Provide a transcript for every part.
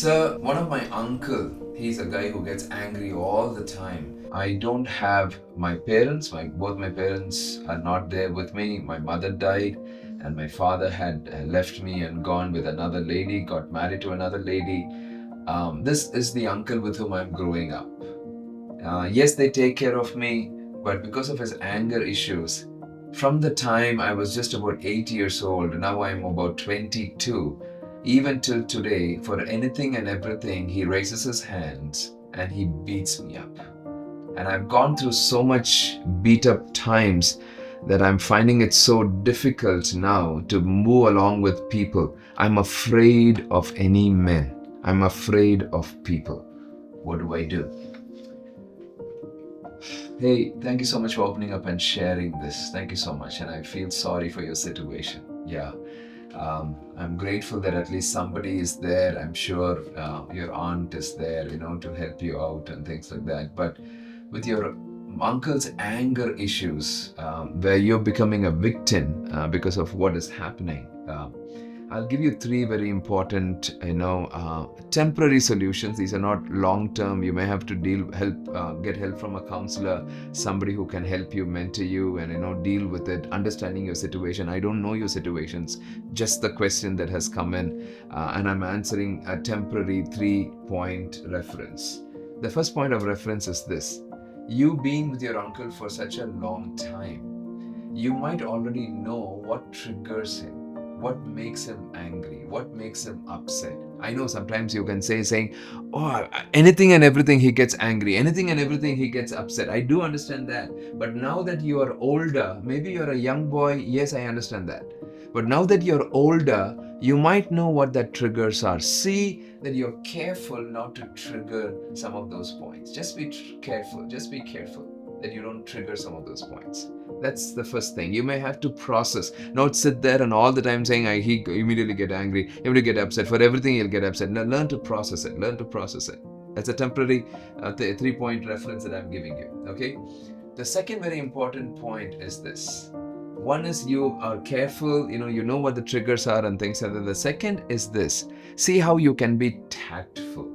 So, one of my uncle, he's a guy who gets angry all the time. I don't have my parents, both my parents are not there with me. My mother died, and my father had left me and gone with another lady, got married to another lady. This is the uncle with whom I'm growing up. Yes, they take care of me, but because of his anger issues, from the time I was just about 8 years old, now I'm about 22, even till today, for anything and everything, he raises his hands and he beats me up. And I've gone through so much beat up times that I'm finding it so difficult now to move along with people. I'm afraid of any men. I'm afraid of people. What do I do? Hey, thank you so much for opening up and sharing this. Thank you so much. And I feel sorry for your situation. Yeah. I'm grateful that at least somebody is there. I'm sure your aunt is there, to help you out and things like that. But with your uncle's anger issues, where you're becoming a victim because of what is happening, I'll give you three very important, temporary solutions. These are not long term. You may have to get help from a counselor, somebody who can help you, mentor you, and deal with it, understanding your situation. I don't know your situations, just the question that has come in, and I'm answering a temporary 3-point reference. The first point of reference is this: you being with your uncle for such a long time, you might already know what triggers him, what makes him angry, what makes him upset. I know sometimes you can saying, oh, anything and everything he gets angry, anything and everything he gets upset. I do understand that. But now that you are older, maybe you're a young boy, yes, I understand that. But now that you're older, you might know what that triggers are. See that you're careful not to trigger some of those points. Just be careful. Just be careful that you don't trigger some of those points. That's the first thing. You may have to process, not sit there and all the time saying, he immediately get angry, immediately get upset. For everything, he'll get upset. Now, learn to process it. Learn to process it. That's a temporary 3-point reference that I'm giving you. Okay. The second very important point is this. One is you are careful, you know what the triggers are and things like that. The second is this: see how you can be tactful.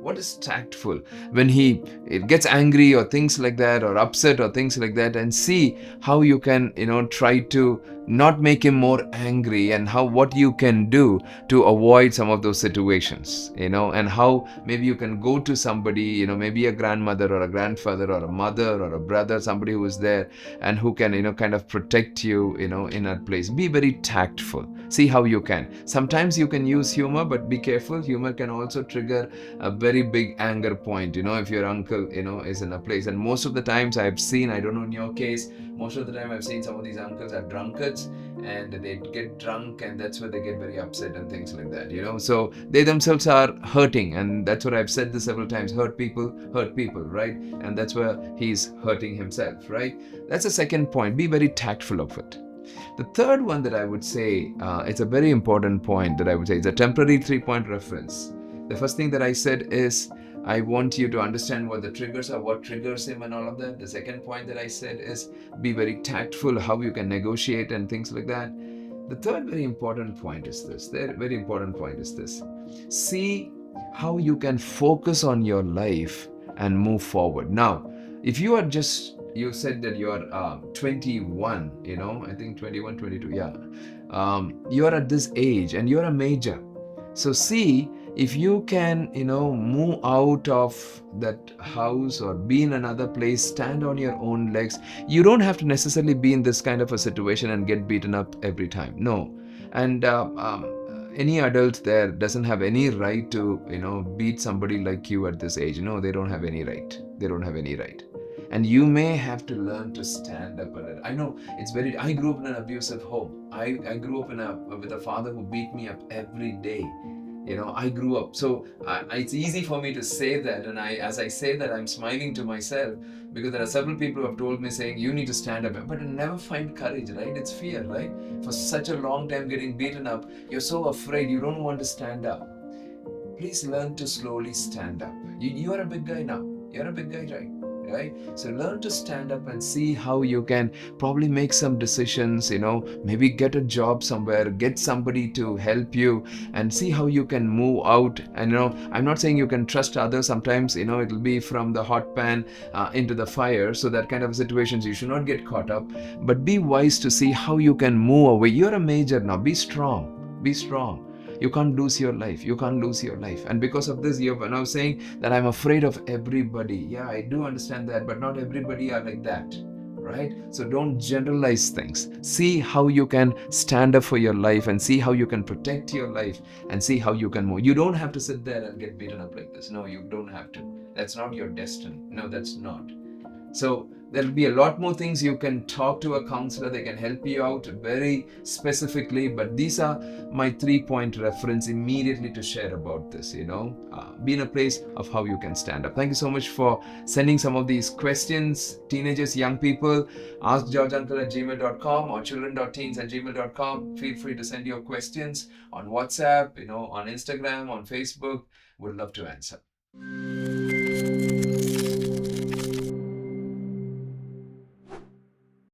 What is tactful? When it gets angry or things like that, or upset or things like that, and see how you can try to not make him more angry, and what you can do to avoid some of those situations, and how maybe you can go to somebody, maybe a grandmother or a grandfather or a mother or a brother, somebody who is there and who can kind of protect you, in that place. Be very tactful. See how you can. Sometimes you can use humor, but be careful. Humor can also trigger a very big anger point, if your uncle, is in a place. And most of the times I've seen, I don't know in your case, most of the time I've seen some of these uncles are drunkards, and they get drunk, and that's where they get very upset and things like that, so they themselves are hurting. And that's what I've said this several times: hurt people, right? And that's where he's hurting himself, right? That's the second point. Be very tactful of it. The third one that I would say, it's a very important point that I would say, it's a temporary 3-point reference. The first thing that I said is, I want you to understand what the triggers are, what triggers him and all of that. The second point that I said is, be very tactful, how you can negotiate and things like that. The third very important point is this. The very important point is this. See how you can focus on your life and move forward. Now, if you are you said that you are 21, I think 21, 22, yeah. You are at this age and you're a major. So see if you can, move out of that house or be in another place, stand on your own legs. You don't have to necessarily be in this kind of a situation and get beaten up every time. No. And any adult there doesn't have any right to, beat somebody like you at this age. No, they don't have any right. They don't have any right. And you may have to learn to stand up a little. I know I grew up in an abusive home. I grew up with a father who beat me up every day. I grew up. So it's easy for me to say that. And as I say that, I'm smiling to myself, because there are several people who have told me saying, you need to stand up. But I never find courage, right? It's fear, right? For such a long time getting beaten up, you're so afraid, you don't want to stand up. Please learn to slowly stand up. You are a big guy now. You're a big guy, right? right? So learn to stand up and see how you can probably make some decisions, maybe get a job somewhere, get somebody to help you, and see how you can move out. And I'm not saying you can trust others. Sometimes it'll be from the hot pan into the fire. So that kind of situations you should not get caught up, but be wise to see how you can move away. You're a major now. Be strong. Be strong. You can't lose your life. You can't lose your life. And because of this, you're now saying that I'm afraid of everybody. Yeah, I do understand that, but not everybody are like that, right? So don't generalize things. See how you can stand up for your life, and see how you can protect your life, and see how you can move. You don't have to sit there and get beaten up like this. No, you don't have to. That's not your destiny. No, that's not. So there'll be a lot more things. You can talk to a counselor. They can help you out very specifically. But these are my 3-point reference immediately to share about this, be in a place of how you can stand up. Thank you so much for sending some of these questions. Teenagers, young people, askgeorgeuncle@gmail.com or children.teens@gmail.com. Feel free to send your questions on WhatsApp, on Instagram, on Facebook. Would love to answer.